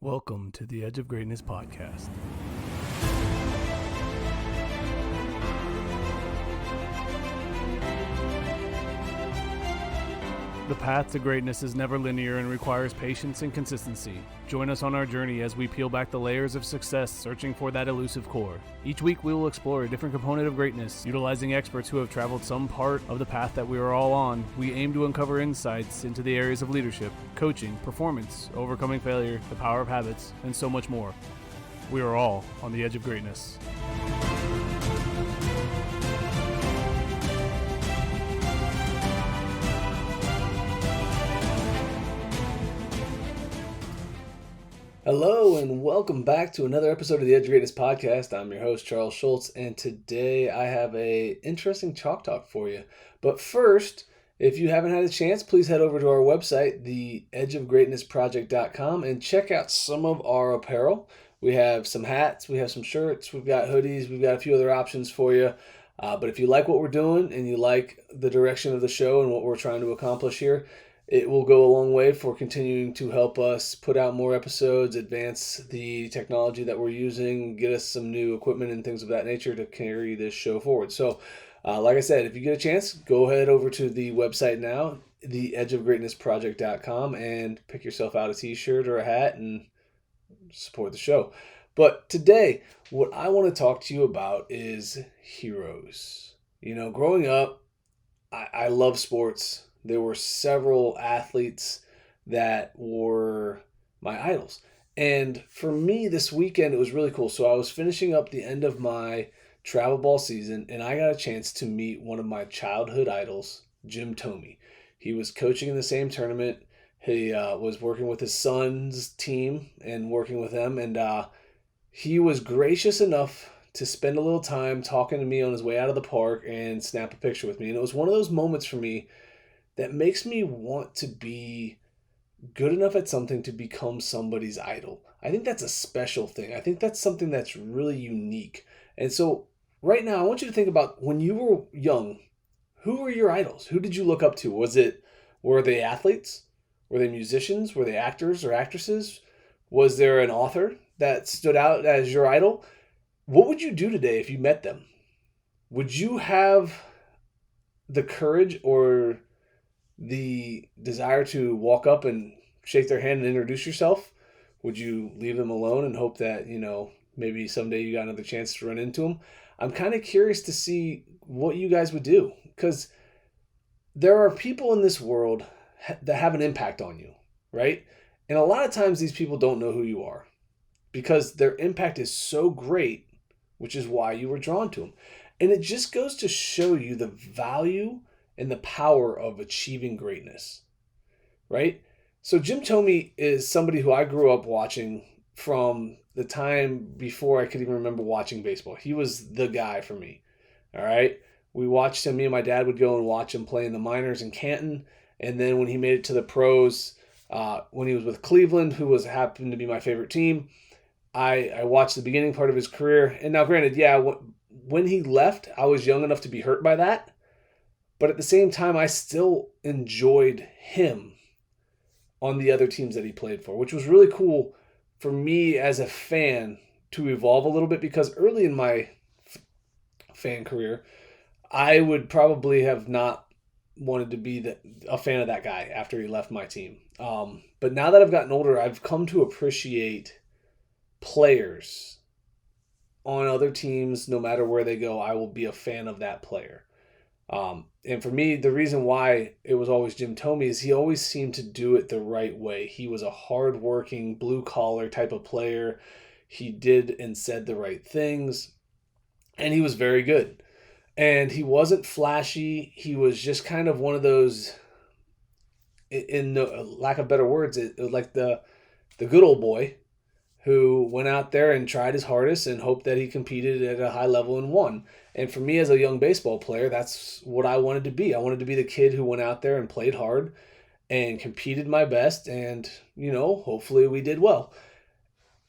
Welcome to the Edge of Greatness podcast. The path to greatness is never linear and requires patience and consistency. Join us on our journey as we peel back the layers of success, searching for that elusive core. Each week we will explore a different component of greatness, utilizing experts who have traveled some part of the path that we are all on. We aim to uncover insights into the areas of leadership, coaching, performance, overcoming failure, the power of habits, and so much more. We are all on the edge of greatness. Hello and welcome back to another episode of the Edge of Greatness podcast. I'm your host, Charles Schultz, and today I have a interesting chalk talk for you. But first, if you haven't had a chance, please head over to our website, theedgeofgreatnessproject.com, and check out some of our apparel. We have some hats, we have some shirts, we've got hoodies, we've got a few other options for you. But if you like what we're doing and you like the direction of the show and what we're trying to accomplish here, it will go a long way for continuing to help us put out more episodes, advance the technology that we're using, get us some new equipment and things of that nature to carry this show forward. So, like I said, if you get a chance, go ahead over to the website now, theedgeofgreatnessproject.com, and pick yourself out a t-shirt or a hat and support the show. But today, what I want to talk to you about is heroes. You know, growing up, I love sports. There were several athletes that were my idols. And for me, this weekend, it was really cool. So I was finishing up the end of my travel ball season, and I got a chance to meet one of my childhood idols, Jim Thome. He was coaching in the same tournament. He was working with his son's team and working with them. And he was gracious enough to spend a little time talking to me on his way out of the park and snap a picture with me. And it was one of those moments for me that makes me want to be good enough at something to become somebody's idol. I think that's a special thing. I think that's something that's really unique. And so right now, I want you to think about when you were young, who were your idols? Who did you look up to? Were they athletes? Were they musicians? Were they actors or actresses? Was there an author that stood out as your idol? What would you do today if you met them? Would you have the courage or the desire to walk up and shake their hand and introduce yourself? Would you leave them alone and hope that, maybe someday you got another chance to run into them? I'm kind of curious to see what you guys would do, because there are people in this world that have an impact on you, right? And a lot of times these people don't know who you are because their impact is so great, which is why you were drawn to them. And it just goes to show you the value and the power of achieving greatness, right? So Jim Thome is somebody who I grew up watching from the time before I could even remember watching baseball. He was the guy for me, all right? We watched him, me and my dad would go and watch him play in the minors in Canton, and then when he made it to the pros, when he was with Cleveland, who happened to be my favorite team, I watched the beginning part of his career. And now granted, when he left, I was young enough to be hurt by that. But at the same time, I still enjoyed him on the other teams that he played for, which was really cool for me as a fan to evolve a little bit, because early in my fan career, I would probably have not wanted to be a fan of that guy after he left my team. But now that I've gotten older, I've come to appreciate players on other teams. No matter where they go, I will be a fan of that player. And for me, the reason why it was always Jim Thome is he always seemed to do it the right way. He was a hardworking, blue-collar type of player. He did and said the right things, and he was very good. And he wasn't flashy. He was just kind of one of those, in the lack of better words, like the good old boy who went out there and tried his hardest and hoped that he competed at a high level and won. And for me as a young baseball player, that's what I wanted to be. I wanted to be the kid who went out there and played hard and competed my best, and, hopefully we did well.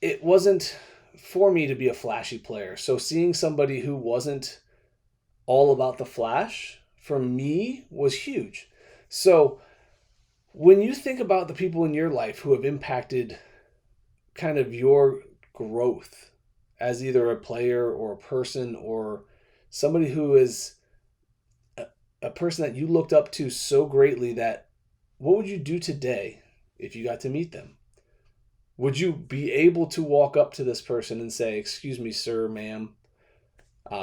It wasn't for me to be a flashy player. So seeing somebody who wasn't all about the flash, for me, was huge. So when you think about the people in your life who have impacted kind of your growth as either a player or a person or somebody who is a person that you looked up to so greatly that what would you do today if you got to meet them? Would you be able to walk up to this person and say, "Excuse me, sir, ma'am,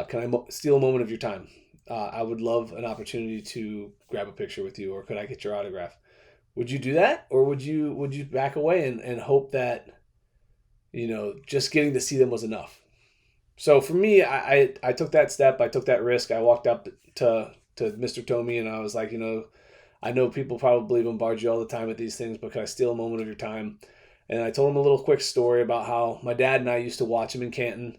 can I steal a moment of your time? I would love an opportunity to grab a picture with you, or could I get your autograph?" Would you do that, or would you back away and hope that just getting to see them was enough? So for me, I took that step, I took that risk. I walked up to Mr. Thome and I was like, I know people probably bombard you all the time with these things, but can I steal a moment of your time? And I told him a little quick story about how my dad and I used to watch him in Canton.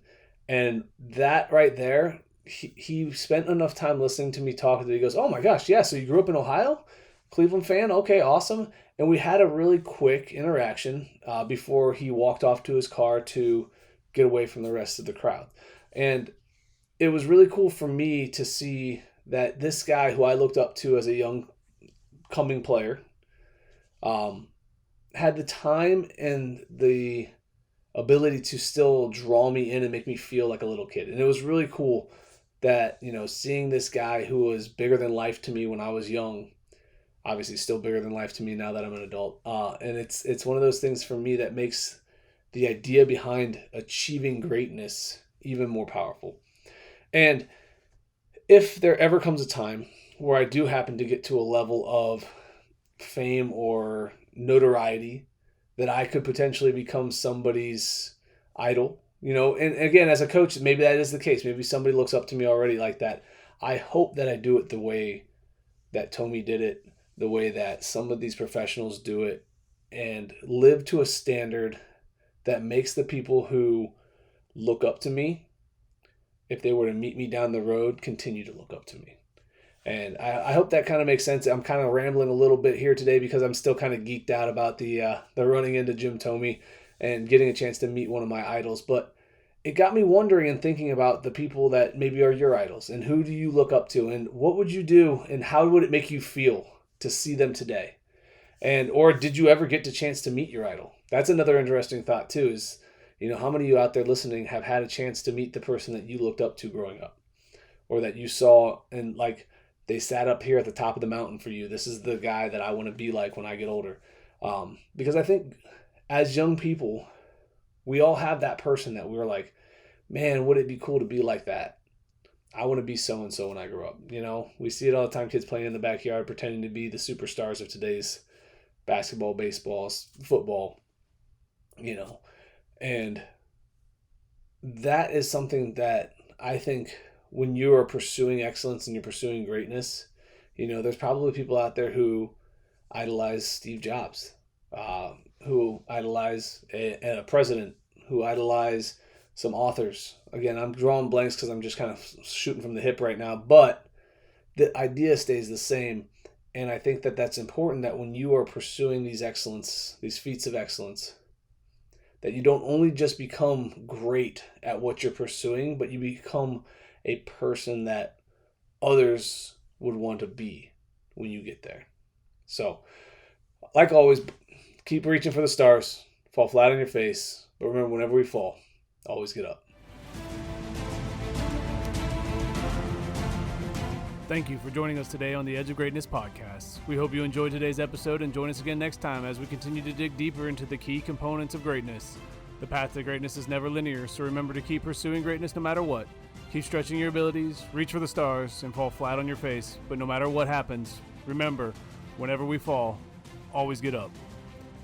And that right there, he spent enough time listening to me talk that he goes, "Oh my gosh, yeah, so you grew up in Ohio? Cleveland fan? Okay, awesome." And we had a really quick interaction before he walked off to his car to get away from the rest of the crowd. And it was really cool for me to see that this guy who I looked up to as a young coming player had the time and the ability to still draw me in and make me feel like a little kid. And it was really cool that, seeing this guy who was bigger than life to me when I was young, obviously still bigger than life to me now that I'm an adult. And it's one of those things for me that makes the idea behind achieving greatness even more powerful. And if there ever comes a time where I do happen to get to a level of fame or notoriety that I could potentially become somebody's idol, and again, as a coach, maybe that is the case. Maybe somebody looks up to me already like that. I hope that I do it the way that Thome did it, the way that some of these professionals do it, and live to a standard that makes the people who look up to me, if they were to meet me down the road, continue to look up to me. And I hope that kind of makes sense. I'm kind of rambling a little bit here today because I'm still kind of geeked out about the running into Jim Thome and getting a chance to meet one of my idols. But it got me wondering and thinking about the people that maybe are your idols and who do you look up to and what would you do and how would it make you feel to see them today? And or did you ever get the chance to meet your idol? That's another interesting thought too, is how many of you out there listening have had a chance to meet the person that you looked up to growing up, or that you saw and like they sat up here at the top of the mountain for you. This is the guy that I want to be like when I get older. Because I think as young people, we all have that person that we're like, man, would it be cool to be like that? I want to be so-and-so when I grow up. We see it all the time, kids playing in the backyard, pretending to be the superstars of today's basketball, baseball, football, and that is something that I think when you are pursuing excellence and you're pursuing greatness, there's probably people out there who idolize Steve Jobs, who idolize a president, who idolize some authors. Again, I'm drawing blanks because I'm just kind of shooting from the hip right now, but the idea stays the same. And I think that that's important, that when you are pursuing these feats of excellence, that you don't only just become great at what you're pursuing, but you become a person that others would want to be when you get there. So, like always, keep reaching for the stars, fall flat on your face, but remember, whenever we fall, always get up. Thank you for joining us today on the Edge of Greatness podcast. We hope you enjoyed today's episode and join us again next time as we continue to dig deeper into the key components of greatness. The path to greatness is never linear, so remember to keep pursuing greatness no matter what. Keep stretching your abilities, reach for the stars, and fall flat on your face. But no matter what happens, remember, whenever we fall, always get up.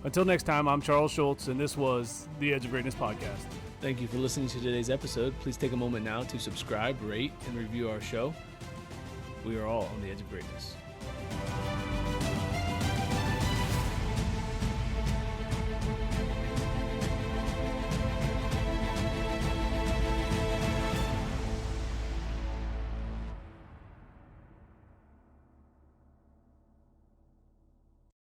Until next time, I'm Charles Schultz, and this was the Edge of Greatness podcast. Thank you for listening to today's episode. Please take a moment now to subscribe, rate, and review our show. We are all on the edge of greatness.